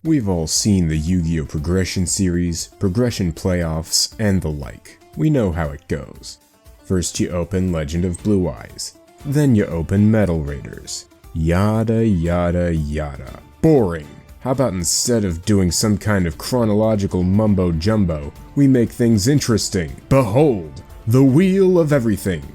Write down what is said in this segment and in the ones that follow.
We've all seen the Yu-Gi-Oh! Progression series, Progression Playoffs, and the like. We know how it goes. First you open Legend of Blue Eyes, then you open Metal Raiders. Yada yada yada. Boring! How about instead of doing some kind of chronological mumbo-jumbo, we make things interesting? Behold, the Wheel of Everything!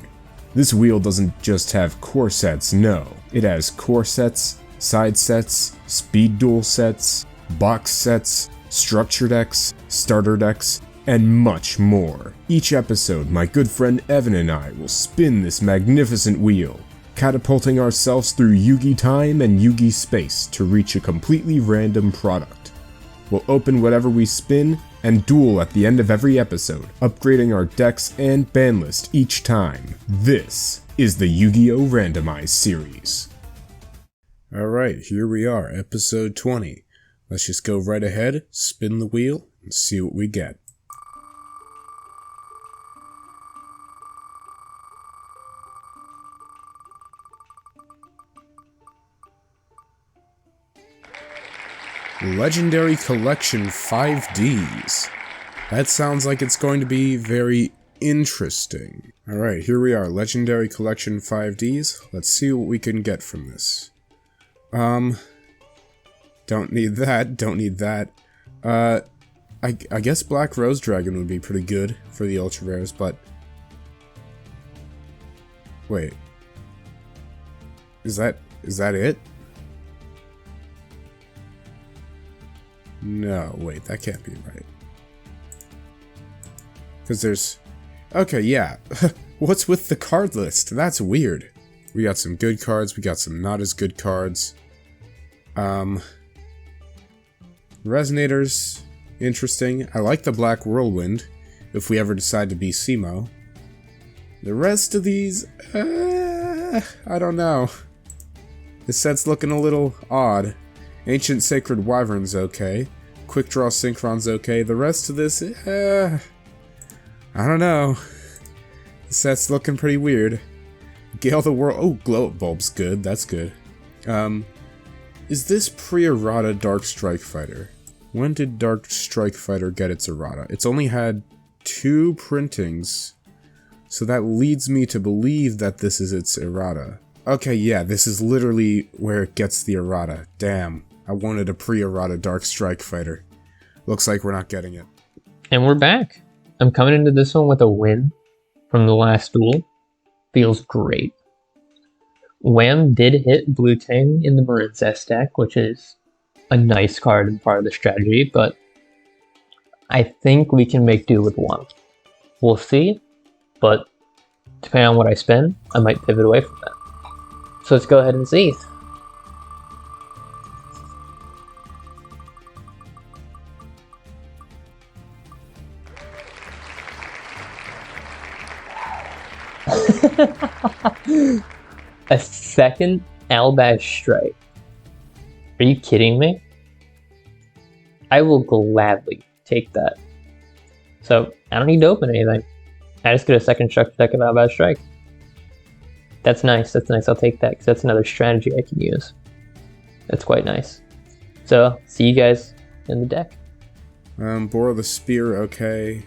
This wheel doesn't just have core sets, no. It has core sets, side sets, speed duel sets, box sets, structure decks, starter decks, and much more. Each episode, my good friend Evan and I will spin this magnificent wheel, catapulting ourselves through Yugi time and Yugi space to reach a completely random product. We'll open whatever we spin and duel at the end of every episode, upgrading our decks and ban list each time. This is the Yu-Gi-Oh! Randomized series. Alright, here we are, episode 20. Let's just go right ahead, spin the wheel, and see what we get. Legendary Collection 5Ds. That sounds like it's going to be very interesting. Alright, here we are, Legendary Collection 5Ds. Let's see what we can get from this. Don't need that, don't need that. I guess Black Rose Dragon would be pretty good for the Ultra Rares, but... Wait. Is that it? No, wait, that can't be right. Because there's... Okay, yeah. What's with the card list? That's weird. We got some good cards, we got some not as good cards. Resonators, interesting. I like the Black Whirlwind, if we ever decide to be Simo. The rest of these, I don't know. This set's looking a little odd. Ancient Sacred Wyvern's okay. Quick Draw Synchron's okay. The rest of this, I don't know. This set's looking pretty weird. Gale the World, oh, Glow Up Bulb's good, that's good. Is this pre-errata Dark Strike Fighter? When did Dark Strike Fighter get its errata? It's only had 2 printings, so that leads me to believe that this is its errata. Okay, yeah, this is literally where it gets the errata. Damn, I wanted a pre-errata Dark Strike Fighter. Looks like we're not getting it. And we're back. I'm coming into this one with a win from the last duel. Feels great. Wham did hit Blue Tang in the Marincess deck, which is a nice card and part of the strategy, but I think we can make do with one. We'll see, but depending on what I spend, I might pivot away from that. So let's go ahead and see. A second Albash Strike. Are you kidding me? I will gladly take that. So, I don't need to open anything. I just get a second structure deck of Albash Strike. That's nice, that's nice, I'll take that, because that's another strategy I can use. That's quite nice. So, see you guys in the deck. Borrow the Spear, okay.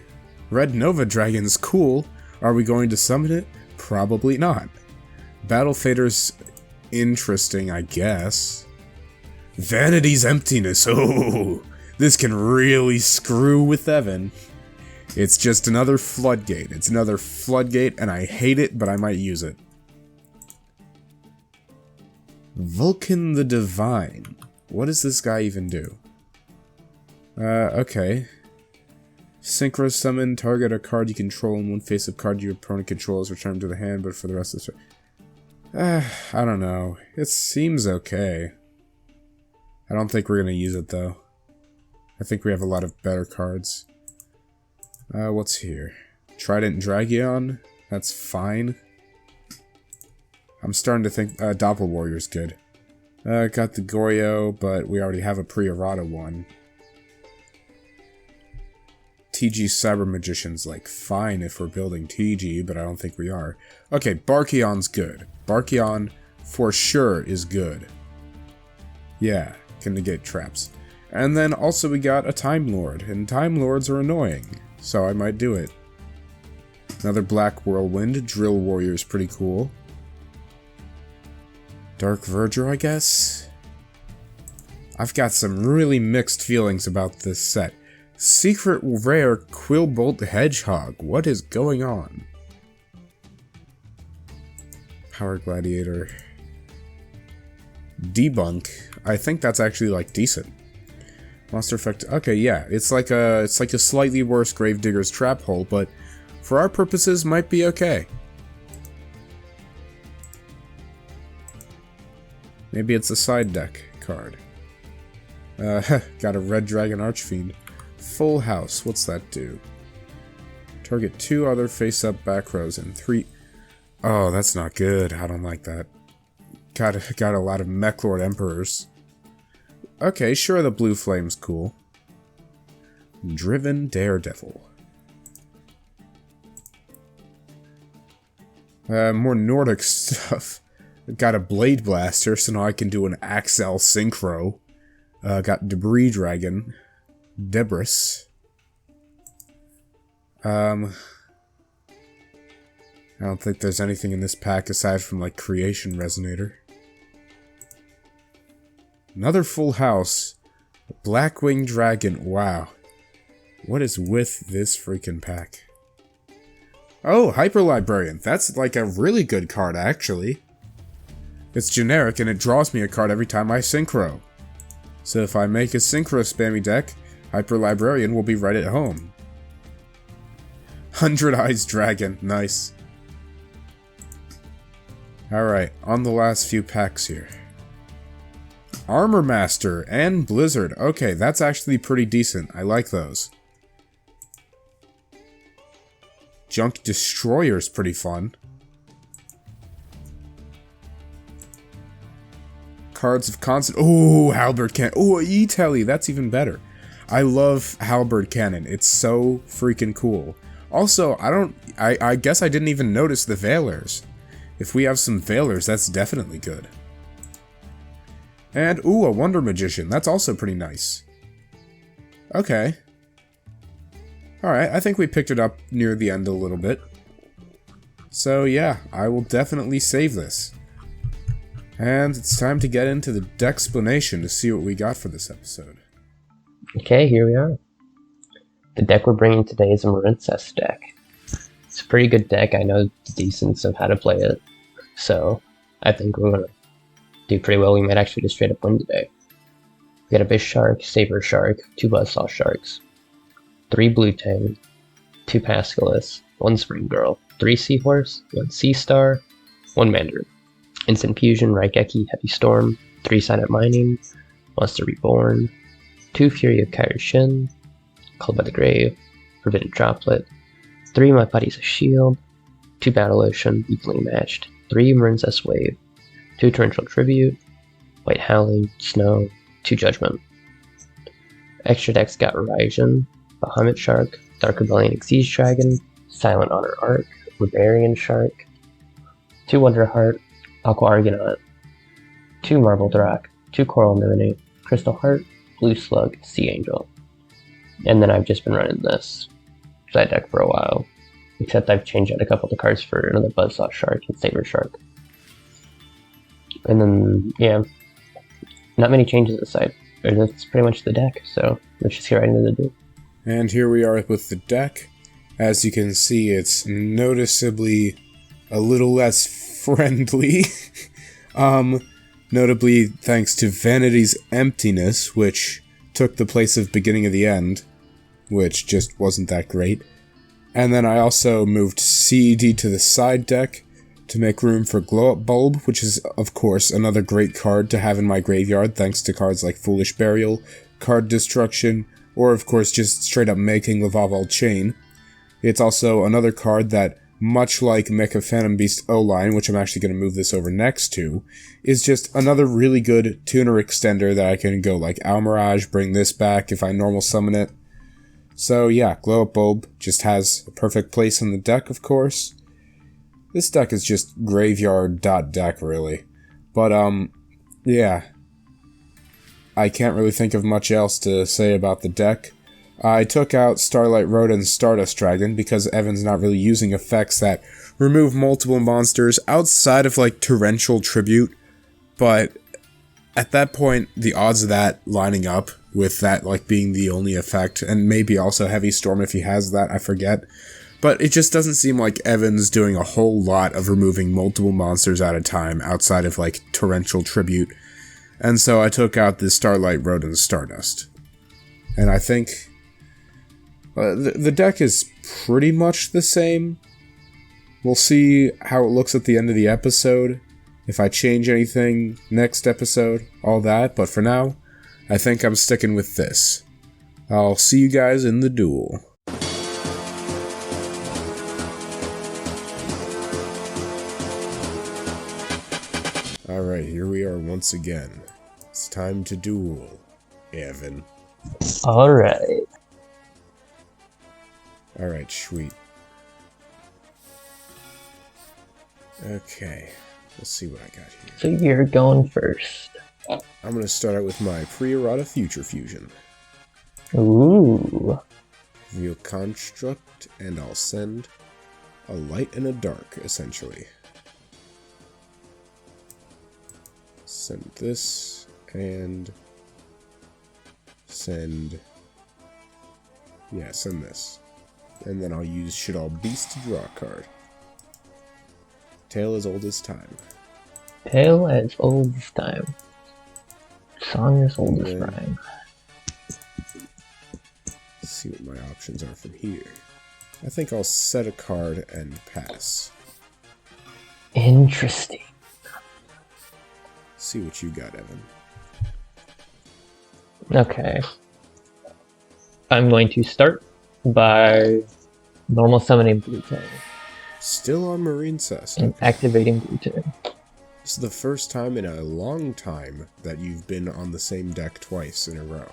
Red Nova Dragon's cool. Are we going to summon it? Probably not. Battle Fader's interesting, I guess. Vanity's Emptiness, oh! This can really screw with Evan. It's just another floodgate. It's another floodgate, and I hate it, but I might use it. Vulcan the Divine. What does this guy even do? Okay. Synchro Summon, target a card you control and one face-up card your opponent controls return to the hand, but for the rest of the I don't know. It seems okay. I don't think we're gonna use it, though. I think we have a lot of better cards. What's here? Trident Dragion? That's fine. I'm starting to think Doppel Warrior's good. Got the Goyo, but we already have a pre-errata one. TG Cyber Magician's like fine if we're building TG, but I don't think we are. Okay, Barkion's good. Barkion for sure is good. Yeah, can negate traps. And then also we got a Time Lord, and Time Lords are annoying, so I might do it. Another Black Whirlwind, Drill Warrior is pretty cool. Dark Verger, I guess? I've got some really mixed feelings about this set. Secret Rare Quillbolt Hedgehog, what is going on? Power Gladiator. Debunk, I think that's actually, like, decent. Monster Effect, okay, yeah, it's like a slightly worse Gravedigger's Trap Hole, but for our purposes, might be okay. Maybe it's a side deck card. Got a Red Dragon Archfiend. Full House, what's that do? Target 2 other face-up back rows and 3... Oh, that's not good, I don't like that. Got a lot of Mechlord Emperors. Okay, sure, the Blue Flame's cool. Driven Daredevil. More Nordic stuff. Got a Blade Blaster, so now I can do an Axel Synchro. Got Debris Dragon. Debris. I don't think there's anything in this pack aside from, like, Creation Resonator. Another Full House. Blackwing Dragon. Wow. What is with this freaking pack? Oh, Hyper Librarian. That's, like, a really good card, actually. It's generic, and it draws me a card every time I Synchro. So if I make a Synchro spammy deck, Hyper Librarian will be right at home. 100 Eyes Dragon. Nice. Alright, on the last few packs here. Armor Master and Blizzard. Okay, that's actually pretty decent. I like those. Junk Destroyer's pretty fun. Cards of Constant... Oh, Halberd Cannon. Oh, E-Telly. That's even better. I love Halberd Cannon. It's so freaking cool. Also, I guess I didn't even notice the Veilers. If we have some Veilers, that's definitely good. And, ooh, a Wonder Magician. That's also pretty nice. Okay. Alright, I think we picked it up near the end a little bit. So, yeah, I will definitely save this. And it's time to get into the Decksplanation to see what we got for this episode. Okay, here we are. The deck we're bringing today is a Marincess deck. It's a pretty good deck. I know the decence of how to play it. So, I think we're going to do pretty well. We might actually just straight up win today. We got a Bish Shark, Saber Shark, 2 Buzzsaw Sharks, 3 Blue Tang, 2 Pascalis, 1 Spring Girl, 3 Seahorse, 1 Sea Star, 1 Mandarin. Instant Fusion, Raigeki, Heavy Storm, 3 Silent Mining, Monster Reborn, 2 Fury of Kaioshin, Called by the Grave, Forbidden Droplet, 3 My Body's a Shield, 2 Battle Ocean, Equally Matched, 3 Marincess Wave, 2 Torrential Tribute, White Howling, Snow, 2 Judgment. Extra decks got Raijin, Bahamut Shark, Dark Rebellion Exige Dragon, Silent Honor Arc, Liberian Shark, 2 Wonder Heart, Aqua Argonaut, 2 Marble Drak, 2 Coral Anemone, Crystal Heart, Blue Slug, Sea Angel. And then I've just been running this side deck for a while, except I've changed out a couple of the cards for another Buzzsaw Shark and Saber Shark. And then, yeah, not many changes aside. That's pretty much the deck, so let's just get right into the duel. And here we are with the deck. As you can see, it's noticeably a little less friendly. Notably thanks to Vanity's Emptiness, which took the place of Beginning of the End, which just wasn't that great. And then I also moved CED to the side deck to make room for Glow Up Bulb, which is, of course, another great card to have in my graveyard thanks to cards like Foolish Burial, Card Destruction, or of course just straight up making Lavaval Chain. It's also another card that, much like Mecha Phantom Beast O-Line, which I'm actually going to move this over next to, is just another really good tuner extender that I can go like Almirage, bring this back if I normal summon it. So yeah, Glow Up Bulb just has a perfect place in the deck, of course. This deck is just graveyard.deck, really. But, yeah. I can't really think of much else to say about the deck. I took out Starlight Road and Stardust Dragon because Evan's not really using effects that remove multiple monsters outside of, like, Torrential Tribute, but at that point, the odds of that lining up with that, like, being the only effect, and maybe also Heavy Storm if he has that, I forget, but it just doesn't seem like Evan's doing a whole lot of removing multiple monsters at a time outside of, like, Torrential Tribute, and so I took out the Starlight Road and Stardust. And I think the deck is pretty much the same. We'll see how it looks at the end of the episode, if I change anything next episode, all that, but for now, I think I'm sticking with this. I'll see you guys in the duel. Alright, here we are once again. It's time to duel, Evan. Alright. Alright, sweet. Okay, let's see what I got here. So you're going first. I'm gonna start out with my Pre-Errata Future Fusion. Ooh. Reveal Construct, and I'll send a light and a dark, essentially. Send this, and send... yeah, send this. And then I'll use Should All Beast to draw a card. Tale as old as time. Tale as old as time. Song as old as rhyme. Let's see what my options are from here. I think I'll set a card and pass. Interesting. See what you got, Evan. Okay. I'm going to start by normal summoning Blue Tang Still on Marine Cest. and activating Blue Tang. This is the first time in a long time that you've been on the same deck twice in a row.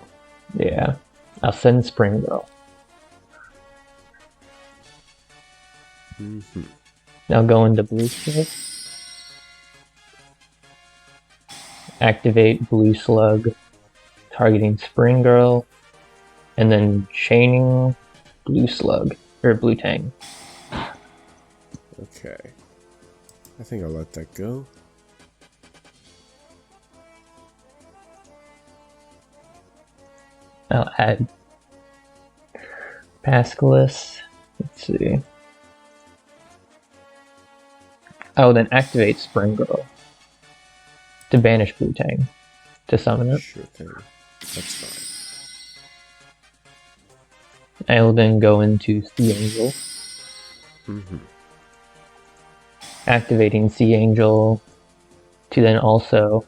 Yeah. I'll send Spring Girl. Now go into Blue Slug. Activate Blue Slug, targeting Spring Girl, and then chaining Blue Slug, or Blue Tang. Okay. I think I'll let that go. I'll add Pascalis. Let's see. I will then activate Spring Girl to banish Blue Tang to summon it. Sure thing. That's fine. I will then go into Sea Angel, activating Sea Angel to then also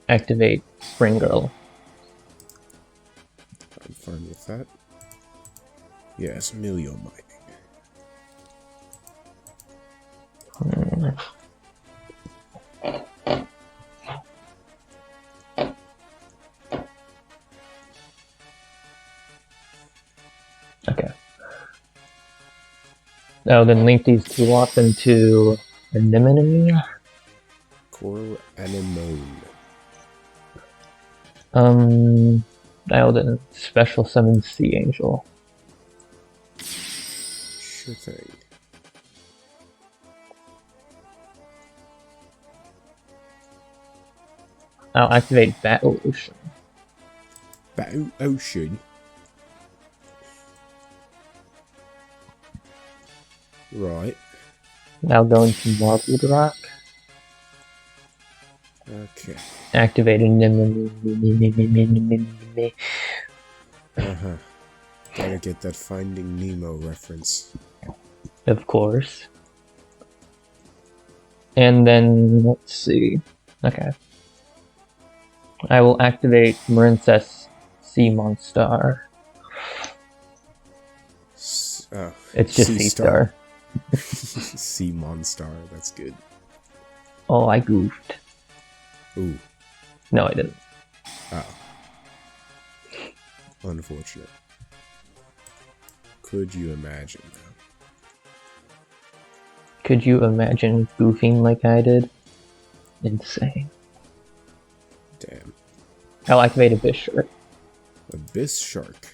activate Spring Girl. I'm fine with that. Yes, Milio Mining. Okay. I'll then link these two off into Anemone. Coral Anemone. I'll then special summon Sea Angel. Sure thing. I'll activate Battle Ocean. Battle Ocean. Right. I'll go into Marbled Rock. Okay. Activate Anemone. Gotta get that Finding Nemo reference. Of course. And then, let's see. Okay. I will activate Marincess Sea Monstar. It's just Sea Star. Sea Monstar, that's good. Oh, I goofed. Ooh. No, I didn't. Oh. Unfortunate. Could you imagine, though? Could you imagine goofing like I did? Insane. Damn. I'll activate Abyss Shark. Abyss Shark.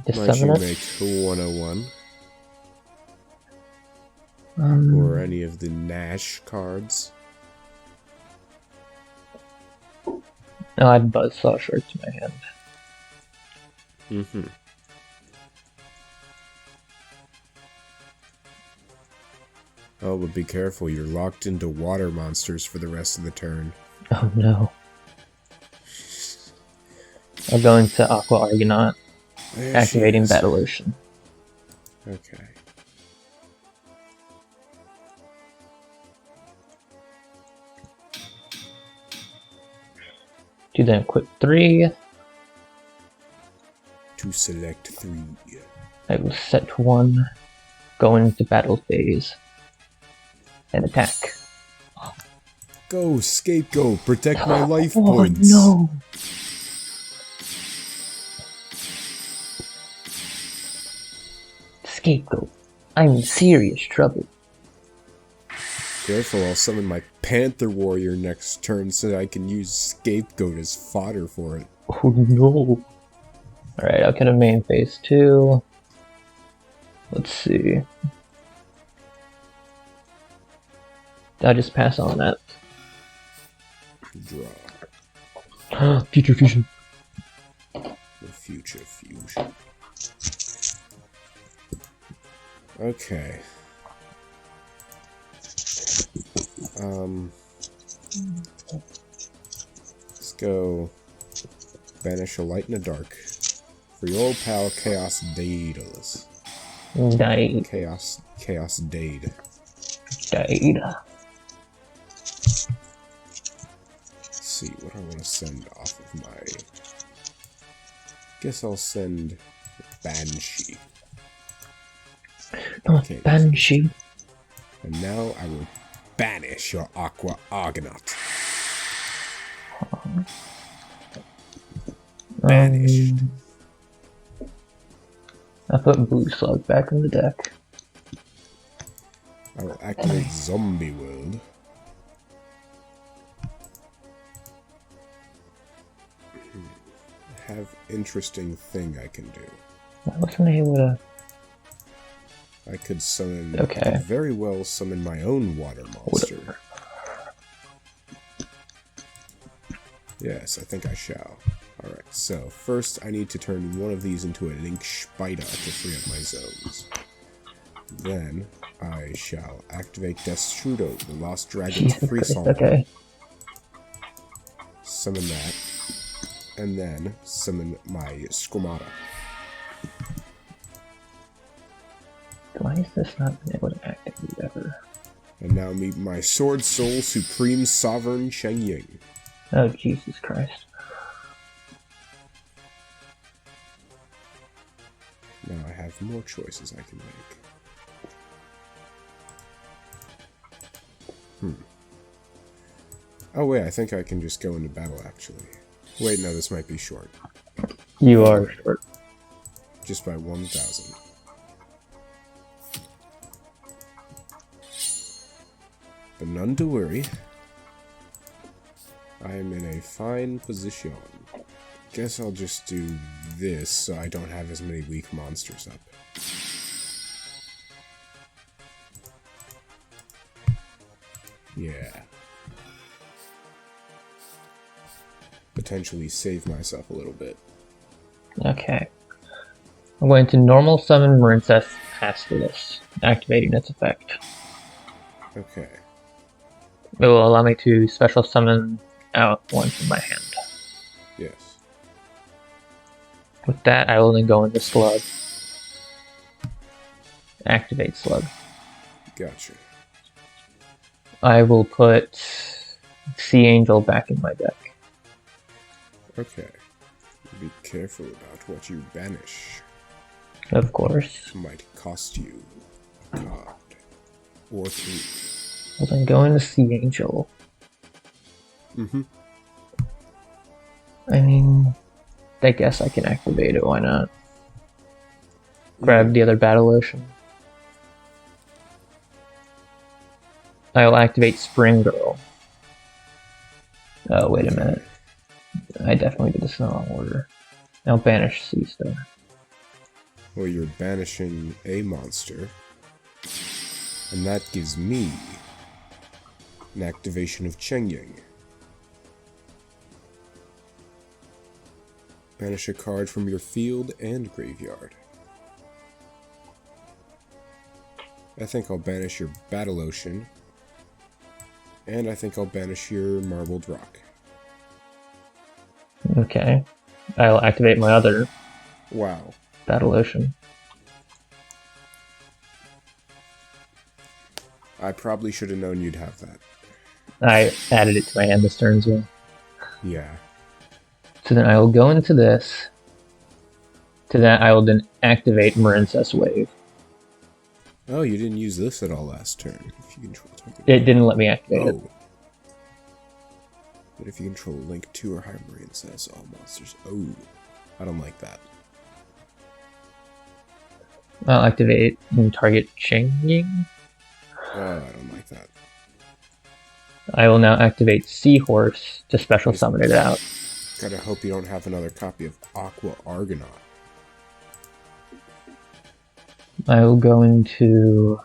Just Might you summon it. make 101? Or any of the Nash cards? I'll add Buzzsaw Shark to my hand. Mm-hmm. Oh, but be careful, you're locked into water monsters for the rest of the turn. Oh no. I'll go into Aqua Argonaut, There activating she is. Battle Ocean. Okay. Do then equip 3. To select 3. I will set 1, go into battle phase, and attack. Go, Scapegoat, protect my life Oh points. no! Scapegoat, I'm in serious trouble. Careful, I'll summon my Panther Warrior next turn so that I can use Scapegoat as fodder for it. Oh no! Alright, I'll get a main phase 2. Let's see. I'll just pass on that. Draw. Future Fusion. The future fusion. Okay. Let's go banish a light and a dark for your old pal Chaos Daedalus. Died. Chaos Dade. Died. Let's see what I want to send off of my. Guess I'll send Banshee. Okay. Banshee. And now I will banish your Aqua Argonaut. Banished. I put Blue Slug back in the deck. I will activate Zombie World. I have interesting thing I can do. Why wasn't I able to... I could summon. Okay. I could very well summon my own water monster. Whatever. Yes, I think I shall. Alright, so first I need to turn one of these into a Link Spider to free up my zones. Then I shall activate Destrudo, the Lost Dragon's Jesus free Christ, song. okay. Summon that. And then summon my Squamata. Why is this not been able to activate ever? And now meet my Sword Soul Supreme Sovereign Cheng Ying. Oh, Jesus Christ. Now I have more choices I can make. Oh wait, I think I can just go into battle actually. Wait, no, this might be short. You are short. Just by 1,000. But none to worry. I am in a fine position. Guess I'll just do this so I don't have as many weak monsters up. Yeah. Potentially save myself a little bit. Okay. I'm going to normal summon Marincess after this, activating its effect. Okay. It will allow me to special summon out one from my hand. Yes. With that, I will then go into Slug. Activate Slug. Gotcha. I will put Sea Angel back in my deck. Okay. Be careful about what you banish. Of course. It might cost you a card. Or two. I'll then go into Sea Angel. Mm-hmm. I mean, I guess I can activate it, why not? Grab the other Battle Ocean. I will activate Spring Girl. Oh, wait a minute. I definitely did this in the wrong order. I'll banish Sea Star. Well, you're banishing a monster. And that gives me an activation of Chengying. Banish a card from your field and graveyard. I think I'll banish your Battle Ocean. And I think I'll banish your Marbled Rock. Okay. I'll activate my other Wow. Battle Ocean. I probably should have known you'd have that. I added it to my hand this turn as well. Yeah. So then I will go into this. To that I will then activate Marincess Wave. Oh, you didn't use this at all last turn. If you control target. It didn't let me activate it. But if you control Link 2 or higher Marincess, all monsters. Oh, I don't like that. I'll activate and target Chengying. Oh, I don't like that. I will now activate Seahorse to special summon it out. Gotta hope you don't have another copy of Aqua Argonaut. I will go into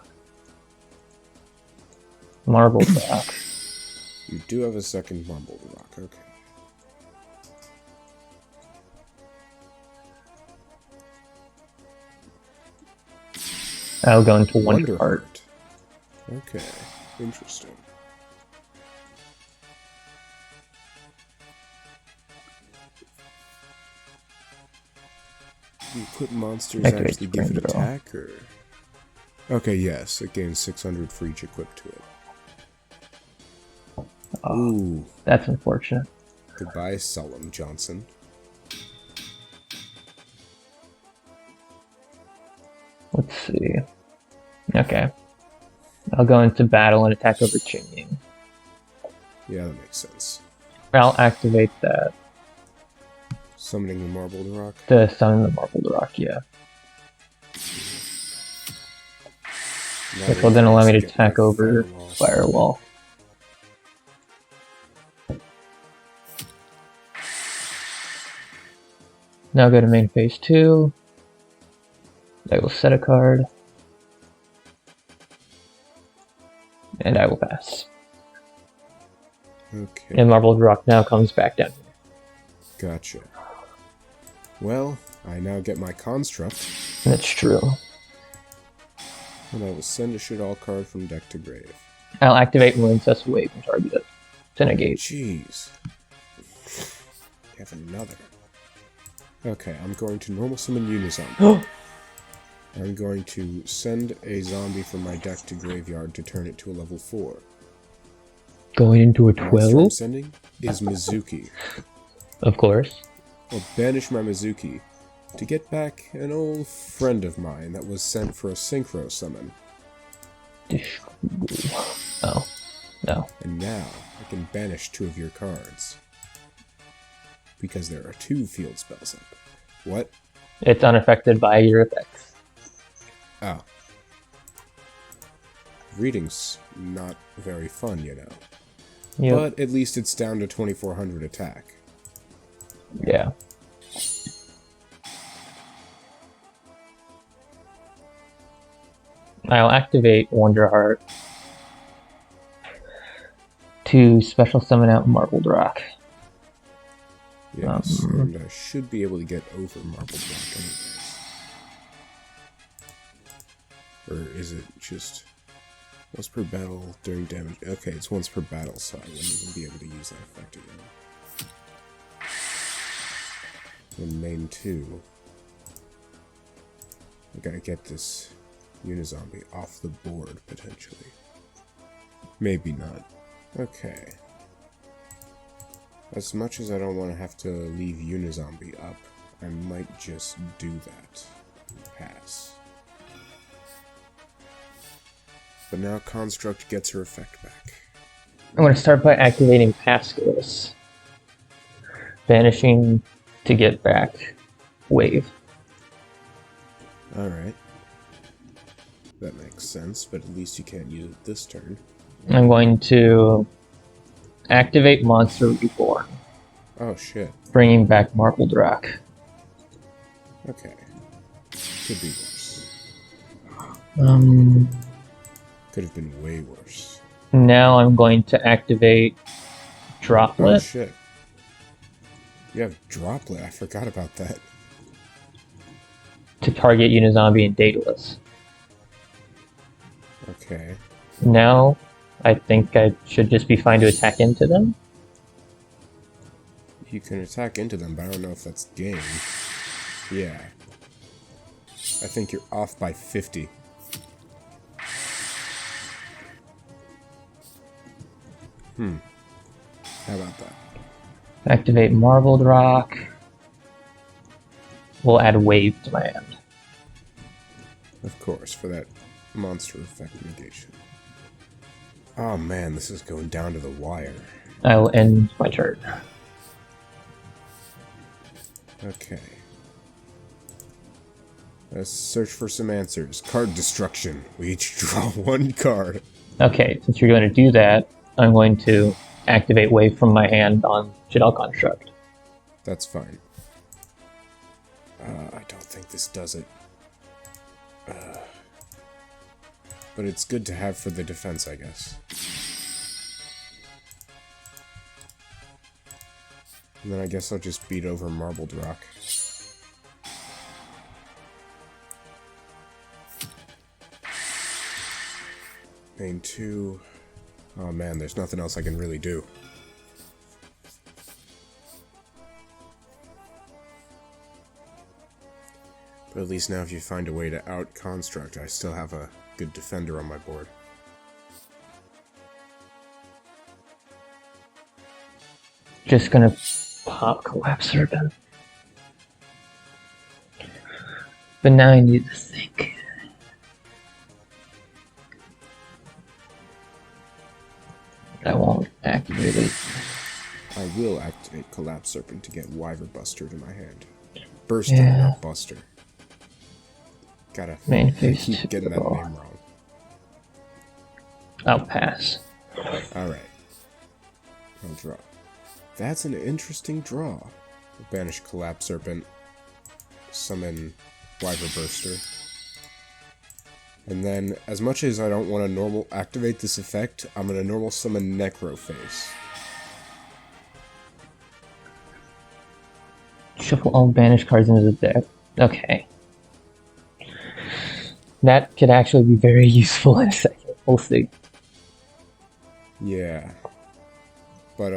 Marbled Rock. You do have a second Marbled Rock, okay. I'll go into Wonder Heart. Okay, interesting. You put monsters Activate actually give it Spring Drill. attack, or... Okay, yes, it gains 600 for each equipped to it. Oh, Ooh, that's unfortunate. goodbye, Solemn Johnson. Let's see. Okay. I'll go into battle and attack over Chengying. Yeah, that makes sense. I'll activate that Summoning the Marbled Rock. to summon the Marbled Rock, yeah. Now Which will then allow me to get attack my over Firewall. Firewall. Now go to main phase 2. I will set a card. And I will pass. Okay, And Marbled Rock now comes back down. gotcha. Well, I now get my Construct, That's true. and I will send a shit all card from deck to grave. I'll activate Marincess Wave and target it to negate. Jeez. You have another. Okay, I'm going to normal summon Unizombie. I'm going to send a zombie from my deck to graveyard to turn it to a level 4. Going into a The monster I'm 12? sending is Mizuki. Of course. I'll banish my Mizuki to get back an old friend of mine that was sent for a synchro summon. Oh. No. And now I can banish 2 of your cards. Because there are 2 field spells up. What? It's unaffected by your effects. Oh. Reading's not very fun, you know. Yep. But at least it's down to 2400 attack. Yeah. I'll activate Wonder Heart to special summon out Marbled Rock. Yes, and I should be able to get over Marbled Rock anyways. Or is it just once per battle during damage? Okay, it's once per battle, so I wouldn't even be able to use that effect again. In main 2, I gotta get this Unizombie off the board, potentially. Maybe not. Okay. As much as I don't want to have to leave Unizombie up, I might just do that and pass. But now Construct gets her effect back. I'm going to start by activating Pascalis. Banishing to get back Wave. Alright. That makes sense, but at least you can't use it this turn. I'm going to activate Monster Reborn. Oh shit. bringing back Marbled Rock. Okay. Could be worse. Could have been way worse. Now I'm going to activate Droplet. Oh shit. You have Droplet, I forgot about that. To target Unizombie and Daedalus. Okay. Now, I think I should just be fine to attack into them. You can attack into them, but I don't know if that's game. Yeah. I think you're off by 50. How about that? Activate Marbled Rock. We'll add Wave to my hand. Of course, for that monster effect negation. Oh man, this is going down to the wire. I will end my turn. Okay. Let's search for some answers. Card destruction. We each draw one card. Okay, since you're going to do that, I'm going to activate Wave from my hand on Jadal Construct. That's fine. I don't think this does it. But it's good to have for the defense, I guess. And then I guess I'll just beat over Marbled Rock. Main 2. Oh man, there's nothing else I can really do. But at least now if you find a way to out-construct, I still have a good defender on my board. Just gonna pop Collapse Serpent. But now I need to think. I won't activate it. I will activate Collapse Serpent to get Wyver Buster to my hand. Buster, Yeah. not Buster. Gotta Main phase keep getting that typical. name wrong. I'll pass. Alright. I'll draw. That's an interesting draw. I'll banish Collapse Serpent. Summon Wyver Burster. And then, as much as I don't want to normal activate this effect, I'm going to normal summon Necroface. Shuffle all banished cards into the deck. Okay. That could actually be very useful in a second. We'll see. Yeah. But,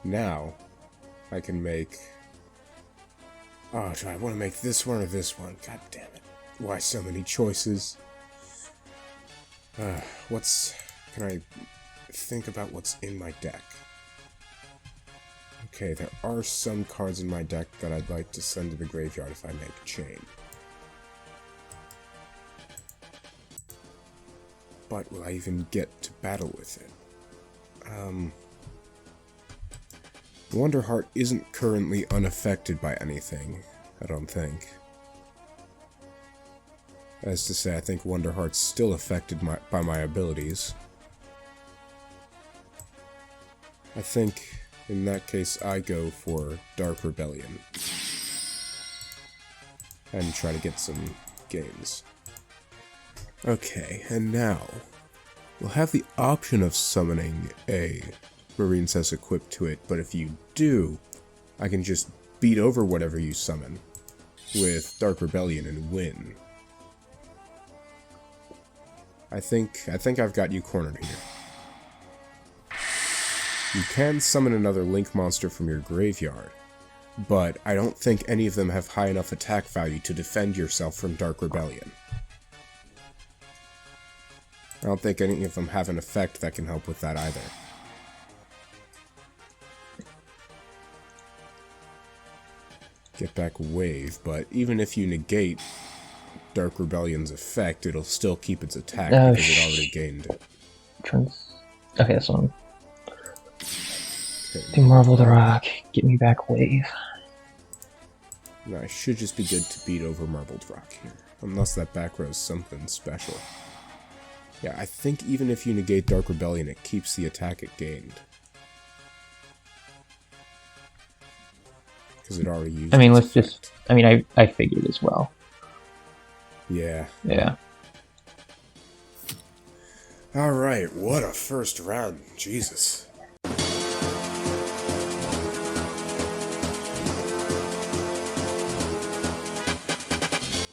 now, I can make... Oh, do I want to make this one or this one? God damn it. Why so many choices? Can I think about what's in my deck? Okay, there are some cards in my deck that I'd like to send to the graveyard if I make Chain. But will I even get to battle with it? Wonderheart isn't currently unaffected by anything, I don't think. As to say, I think Wonderheart's still affected by my abilities. I think, in that case, I go for Dark Rebellion. And try to get some gains. Okay, and now, we'll have the option of summoning a Marine Cess equipped to it, but if you do, I can just beat over whatever you summon with Dark Rebellion and win. I think I've got you cornered here. You can summon another Link monster from your graveyard, but I don't think any of them have high enough attack value to defend yourself from Dark Rebellion. I don't think any of them have an effect that can help with that either. Get back Wave, but even if you negate Dark Rebellion's effect, it'll still keep its attack because it already gained it. Okay, this one. Okay. Do Marvel the Rock. Get me back Wave. No, I should just be good to beat over Marbled Rock here. Unless that back row is something special. Yeah, I think even if you negate Dark Rebellion, it keeps the attack it gained. Because it already used I mean, its let's effect. just... I mean, I figured as well. Yeah. Yeah. Alright, what a first round. Jesus.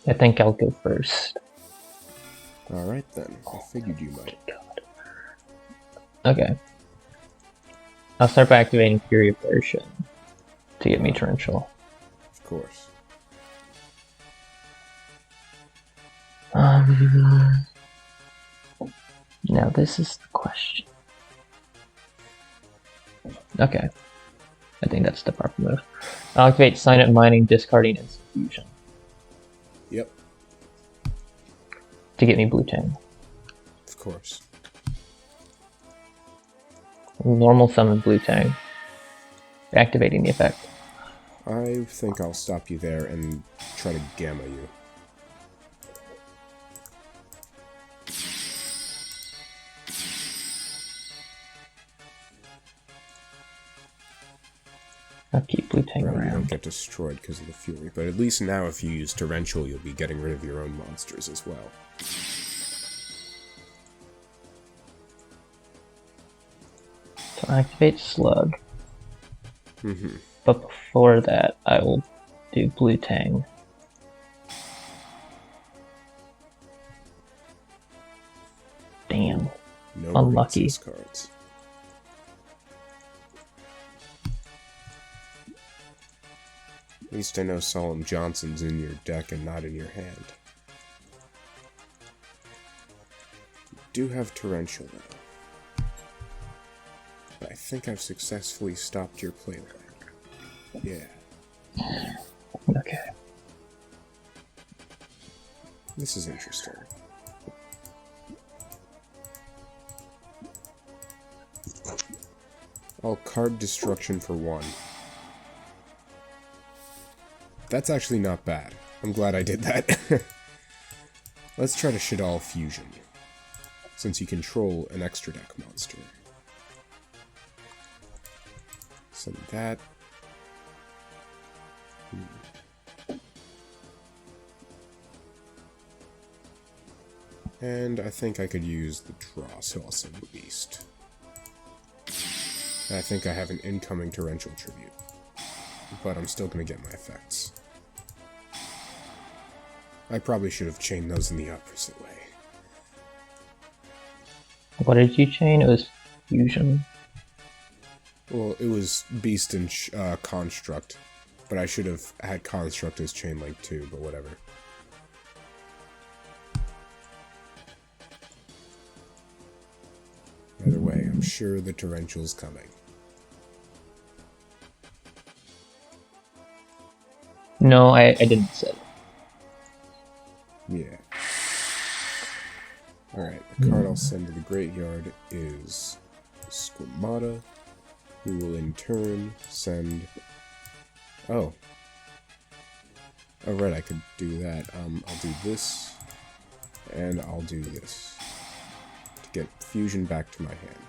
I think I'll go first. Alright then. I figured you might. Okay. I'll start by activating Fury of Version to get me Torrential. Of course. Now this is the question. Okay. I think that's the proper move. I'll activate Silent Mining, discarding Instant Fusion Yep, to get me Blue Tang. of course. Normal summon Blue Tang. Activating the effect. I think I'll stop you there and try to Gamma you. I'll keep Blue Tang Right, you don't around. get destroyed because of the Fury, but at least now if you use Torrential, you'll be getting rid of your own monsters as well. So I activate Slug. Mm-hmm. But before that, I will do Blue Tang. Damn. No Unlucky. princess cards. At least I know Solemn Johnson's in your deck and not in your hand. You do have Torrential though. But I think I've successfully stopped your playline. Yeah. Okay. This is interesting. I'll card destruction for 1. That's actually not bad. I'm glad I did that. Let's try to Shadal Fusion, since you control an extra deck monster. Send that. And I think I could use the draw, so I'll send the Beast. And I think I have an incoming Torrential Tribute, but I'm still going to get my effects. I probably should have chained those in the opposite way. What did you chain? It was Fusion. Well, it was Beast and Construct, but I should have had Construct as Chain Link too, but whatever. Either way, I'm sure the Torrential's coming. No, I didn't set. Yeah. Alright, the card I'll send to the graveyard is Squamata, who will in turn send... Oh. Oh, right, I could do that. I'll do this, and I'll do this, to get Fusion back to my hand.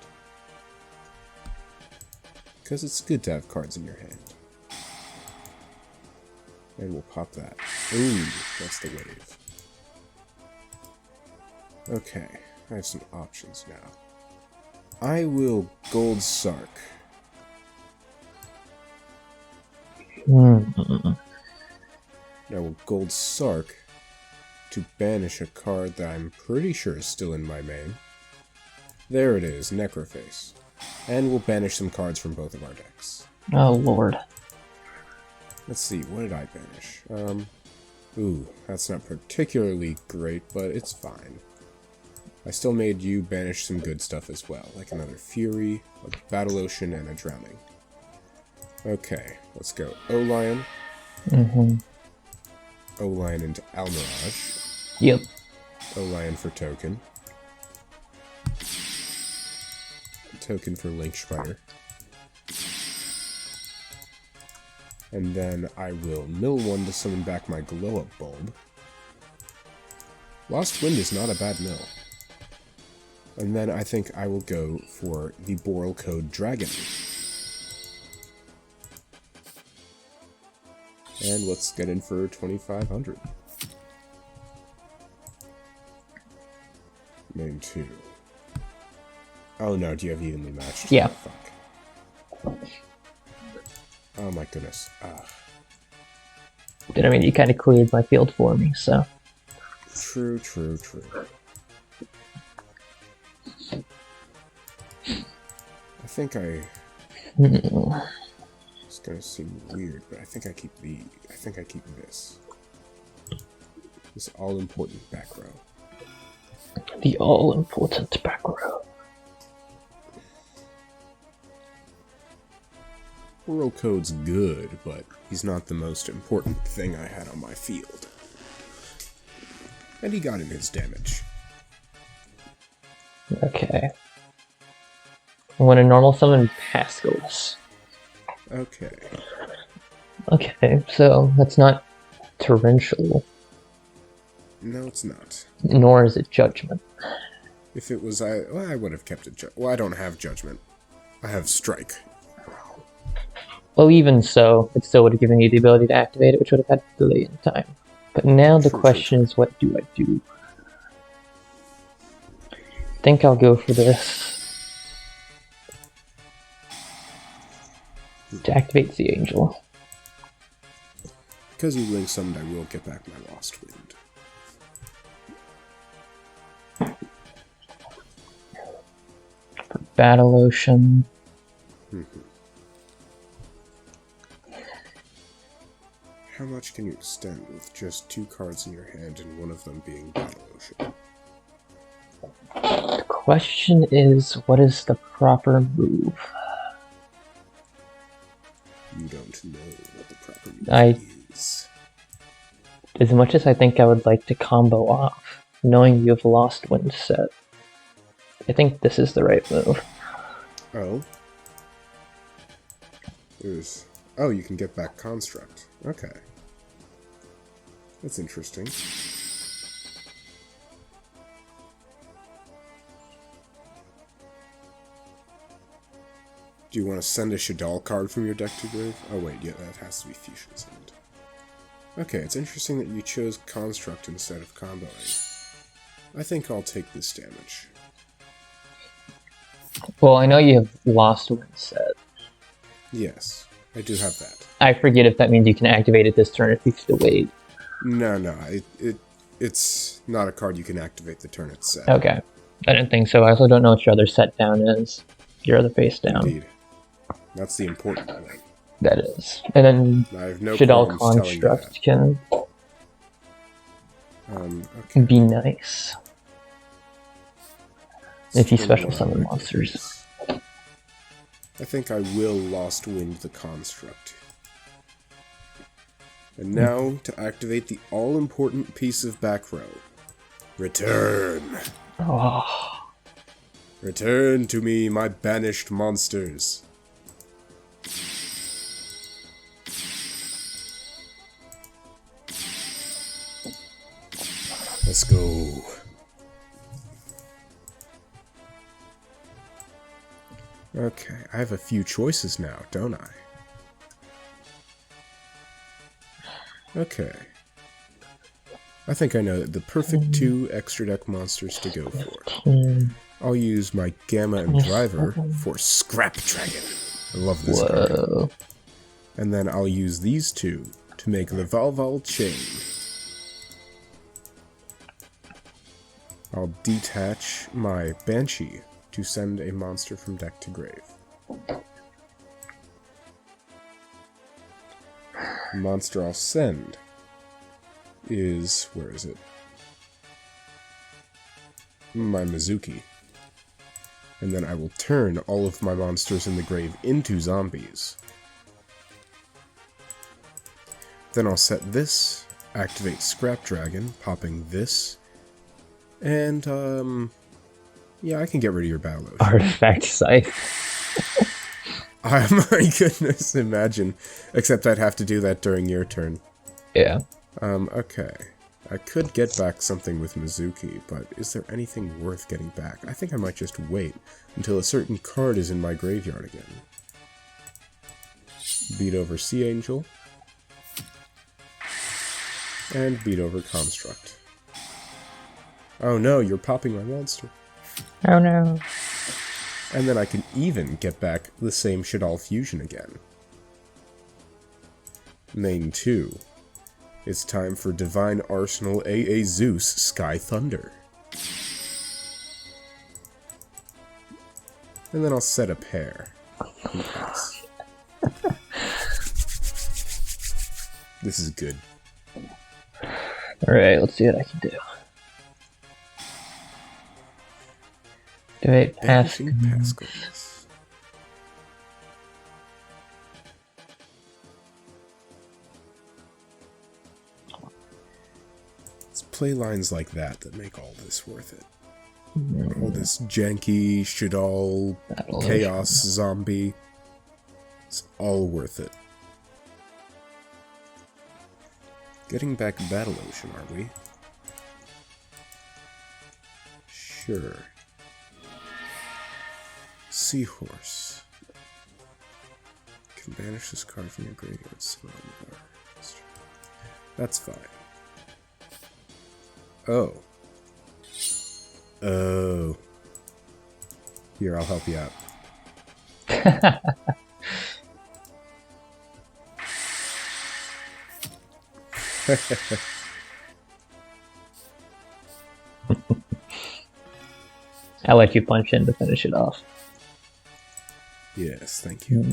Because it's good to have cards in your hand. And we'll pop that. Ooh, that's the wave. Okay, I have some options now. I will Gold Sark. Mm-mm. I will Gold Sark to banish a card that I'm pretty sure is still in my main. There it is, Necroface. And we'll banish some cards from both of our decks. Oh lord. Let's see, what did I banish? Ooh, that's not particularly great, but it's fine. I still made you banish some good stuff as well, like another Fury, a Battle Ocean, and a Drowning. Okay, let's go O-Lion. Mm-hmm. O-Lion into Almirage. Yep. O-Lion for token. Token for Link Shredder. And then I will mill one to summon back my Glow-Up Bulb. Lost Wind is not a bad mill. And then I think I will go for the Boral Code Dragon. And let's get in for 2,500. Main 2. Oh no, do you have evenly matched? Yeah. Fuck. Oh my goodness. But I mean, you kind of cleared my field for me, so. True, true, true. I think it's gonna seem weird, but I think I keep this. This all-important back row. The all-important back row. World Code's good, but he's not the most important thing I had on my field. And he got in his damage. Okay. I want to normal summon Pascals. Okay. Okay, so that's not torrential. No, it's not. Nor is it judgment. If it was, I would have kept it. Well, I don't have judgment. I have strike. Well, even so, it still would have given you the ability to activate it, which would have had delay in time. But now the question is, what do I do? I think I'll go for this. To activate the Angel. Because you link summoned, I will get back my Lost Wind. For Battle Ocean. How much can you extend with just 2 cards in your hand and one of them being Battle Ocean? The question is, what is the proper move? You don't know what the proper move is. As much as I think I would like to combo off, knowing you have Lost Wind set, I think this is the right move. Oh? Oh, you can get back Construct. Okay. That's interesting. Do you want to send a Shadal card from your deck to grave? Oh wait, yeah, that has to be Fusion Send. Okay, it's interesting that you chose Construct instead of comboing. I think I'll take this damage. Well, I know you have Lost Wind set. Yes, I do have that. I forget if that means you can activate it this turn if you still wait. No, it's not a card you can activate the turn it's set. Okay. I didn't think so. I also don't know what your other set down is. Your other face down. Indeed. That's the important one. That is. And then I have no Shadal problems telling you that. Construct can Okay. be nice. If you Still special not summon like monsters. this. I think I will Lost Wind the Construct. And now, to activate the all-important piece of back row. Return! Oh. Return to me, my banished monsters. Let's go. Okay, I have a few choices now, don't I? Okay. I think I know the perfect 2 extra deck monsters to go for. I'll use my Gamma and Driver for Scrap Dragon. I love this card. And then I'll use these 2 to make the Valval Chain. I'll detach my Banshee to send a monster from deck to grave. The monster I'll send is... where is it? My Mizuki. And then I will turn all of my monsters in the grave into zombies. Then I'll set this, activate Scrap Dragon, popping this, and, yeah, I can get rid of your Battle Ocean. Artifact Scythe. Oh my goodness, imagine. Except I'd have to do that during your turn. Yeah. Okay. I could get back something with Mizuki, but is there anything worth getting back? I think I might just wait until a certain card is in my graveyard again. Beat over Sea Angel. And beat over Construct. Oh no, you're popping my monster. Oh no. And then I can even get back the same Shadal fusion again. Main 2. It's time for Divine Arsenal AA Zeus Sky Thunder. And then I'll set a pair. This is good. Alright, let's see what I can do. Activate Pascals. It's play lines like that that make all this worth it. All this janky, Shadal, chaos, zombie. It's all worth it. Getting back Battle Ocean, are we? Sure. Seahorse. Can banish this card from your graveyard. That's fine. Oh. Oh. Here, I'll help you out. I'll let you punch in to finish it off. Yes, thank you.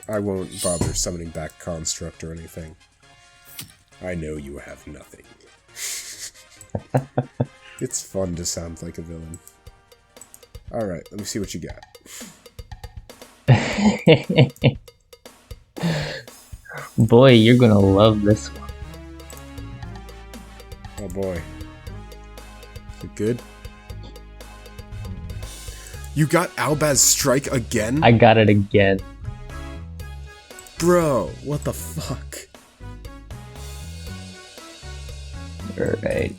I won't bother summoning back Construct or anything. I know you have nothing. It's fun to sound like a villain. Alright, let me see what you got. Boy, you're gonna love this one. Oh boy. Is it good? You got Albaz Strike again? I got it again. Bro, what the fuck? Alright.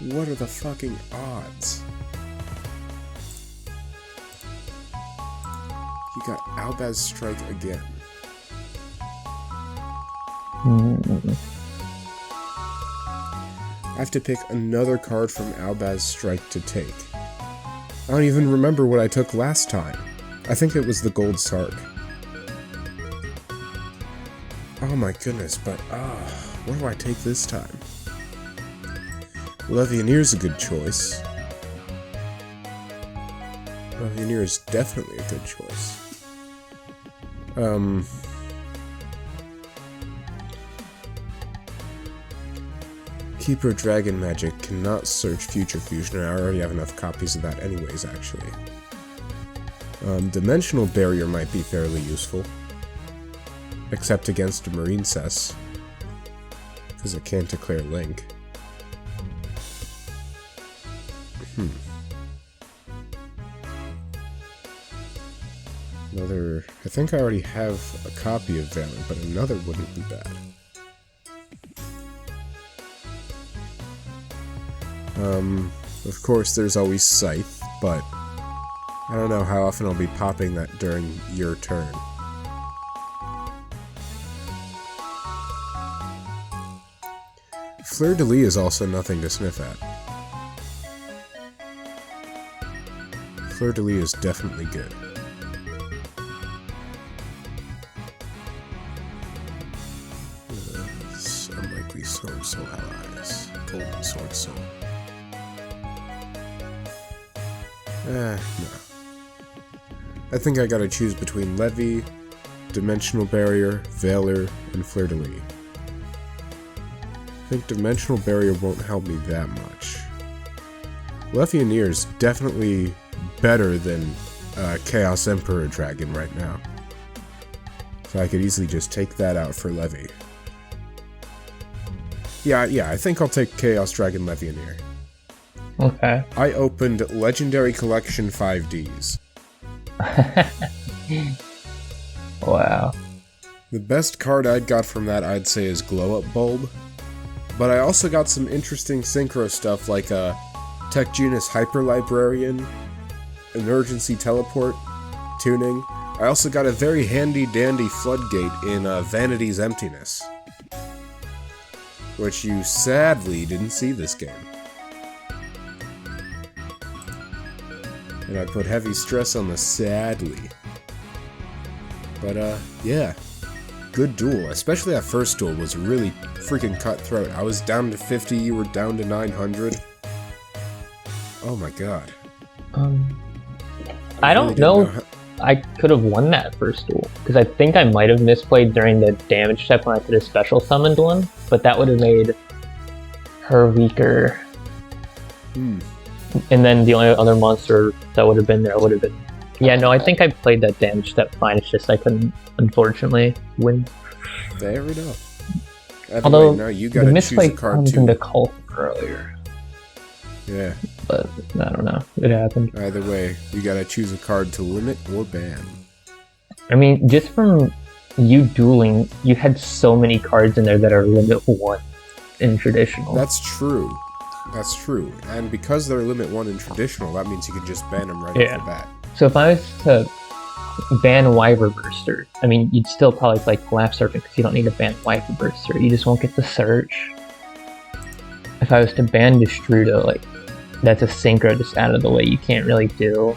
What are the fucking odds? You got Albaz Strike again. I have to pick another card from Albaz Strike to take. I don't even remember what I took last time. I think it was the Gold Sark. Oh my goodness, but what do I take this time? Levioneer's a good choice. Levioneer is definitely a good choice. Keeper Dragon Magic cannot search Future Fusion, and I already have enough copies of that anyways, actually. Dimensional Barrier might be fairly useful. Except against a Marine Cess. Because it can't declare Link. Another... I think I already have a copy of Valen, but another wouldn't be bad. Of course there's always Scythe, but I don't know how often I'll be popping that during your turn. Fleur-de-lis is also nothing to sniff at. Fleur-de-lis is definitely good. Unlikely Sword Soul allies. Golden Sword Soul. No. I think I gotta choose between Levy, Dimensional Barrier, Veiler, and Fleur-de-lis. I think Dimensional Barrier won't help me that much. Levioneer is definitely better than Chaos Emperor Dragon right now. So I could easily just take that out for Levy. Yeah, I think I'll take Chaos Dragon Levioneer. Okay. I opened Legendary Collection 5Ds. Wow. The best card I'd got from that, I'd say, is Glow Up Bulb. But I also got some interesting synchro stuff like a Tech Genus Hyper Librarian, Emergency Teleport, Tuning. I also got a very handy dandy Floodgate in Vanity's Emptiness. which you sadly didn't see this game. And I put heavy stress on the sadly. But, yeah. Good duel. Especially that first duel was really freaking cutthroat. I was down to 50, you were down to 900. Oh my god. I don't know if I could have won that first duel, because I think I might have misplayed during the damage step when I could have special summoned one, but that would have made her weaker. And then the only other monster that would have been there would have been... Yeah, no, I think I played that damage step fine, it's just I couldn't, unfortunately, win. Fair enough. Although, way, now you gotta the misplay choose a card comes too. into cult earlier. Yeah. But, I don't know, it happened. Either way, you gotta choose a card to limit or ban. I mean, just from you dueling, you had so many cards in there that are limit 1 in traditional. That's true. That's true. And because they're limit 1 in traditional, that means you can just ban them right off the bat. So if I was to ban Wyver Burster, I mean, you'd still probably play Collapse Serpent because you don't need to ban Wyver Burster. You just won't get the search. If I was to ban Destrudo, like, that's a synchro just out of the way. You can't really do.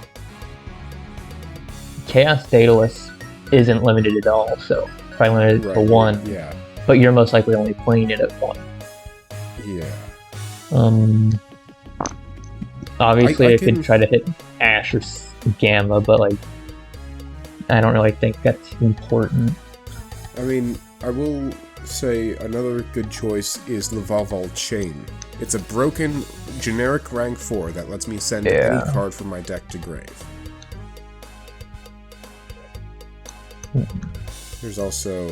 Chaos Daedalus isn't limited at all, so probably limited to 1. Yeah. But you're most likely only playing it at 1. Yeah. Obviously I could try to hit Ash or Gamma, but like, I don't really think that's important. I mean, I will say another good choice is Lavalval Chain. It's a broken, generic rank 4 that lets me send any card from my deck to grave. There's also...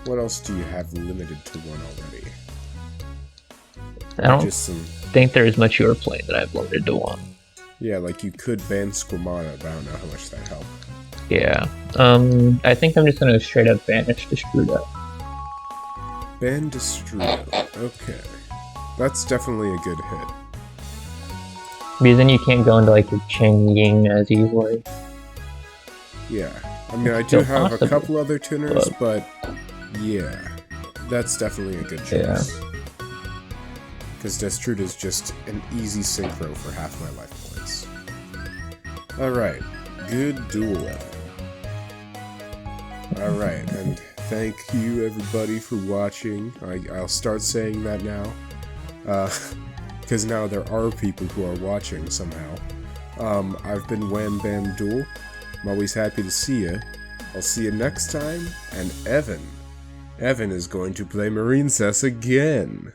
What else do you have limited to 1 already? I don't Just some... think there's much you are playing that I've limited to 1. Yeah, like you could ban Squamata, but I don't know how much that helped. Yeah. I think I'm just gonna straight up banish Destrudo. Ban Destrudo. Okay. That's definitely a good hit. Because then you can't go into like your Cheng Ying as easily. Yeah. I mean, I do have a couple other tuners, but yeah. That's definitely a good choice. Because Destrudo is just an easy synchro for half my life points. Alright. Good duel. Alright, and thank you everybody for watching. I'll start saying that now. Because now there are people who are watching somehow. I've been Wham Bam Duel. I'm always happy to see you. I'll see you next time, and Evan is going to play Marine Cess again.